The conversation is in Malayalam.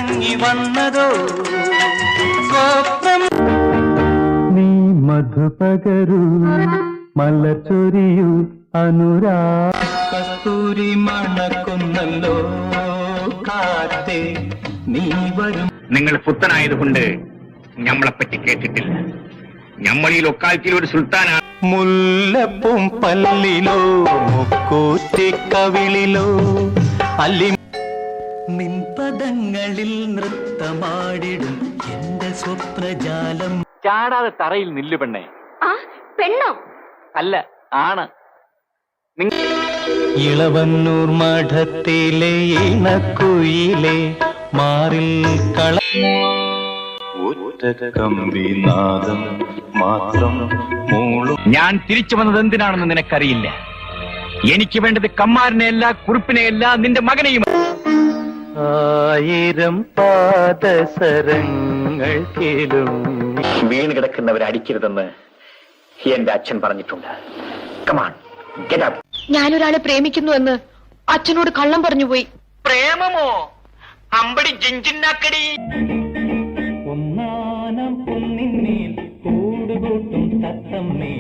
മടങ്ങി വന്നതോ സ്വപ്നം. നീ മധുപകരു മലച്ചൊരിയു അനുരാഗ കസ്തൂരി മണക്കുന്നല്ലോ കാറ്റേ നീ വരും. നിങ്ങൾ പുത്തനായതുകൊണ്ട് ഞമ്മളെപ്പറ്റി കേട്ടിട്ടില്ല. ഞമ്മളിൽ ഒക്കാലത്തിൽ ഒരു സുൽത്താനാണ്. മുല്ലപ്പും പല്ലിലോ മുക്കൂറ്റിക്കവിളിലോ അല്ലി നിൻപദങ്ങളിൽ നൃത്തമാടിടും എന്റെ സ്വപ്നജാലം. ചാടാതെ തറയിൽ നില്ലു പെണ്ണേ. ആ പെണ്ണോ? അല്ല, ആണ്. ഇളവന്നൂർ മഠത്തിലെ ഇണക്കുയിലെ മാറിൽ കള കമ്പിനാദം മാത്രം മൂളും. ഞാൻ തിരിച്ചു വന്നത് എന്തിനാണെന്ന് നിനക്കറിയില്ല. എനിക്ക് വേണ്ടത് കമ്മാരനെയല്ല, കുറിപ്പിനെയല്ല, നിന്റെ മകനെയും. ആയിരം പാദസരങ്ങൾ വീണ് കിടക്കുന്നവരെ അടിക്കരുതെന്ന് എന്റെ അച്ഛൻ പറഞ്ഞിട്ടുണ്ട്. Come on, get up. ഞാനൊരാളെ പ്രേമിക്കുന്നുവെന്ന് അച്ഛനോട് കള്ളം പറഞ്ഞുപോയി. പ്രേമമോ? അമ്പടി ജിഞ്ചിന്നാക്കടി. ഒന്നാനം പൊന്നിന്മേൽ കൂടുകൂട്ടും തത്തമ്മേ.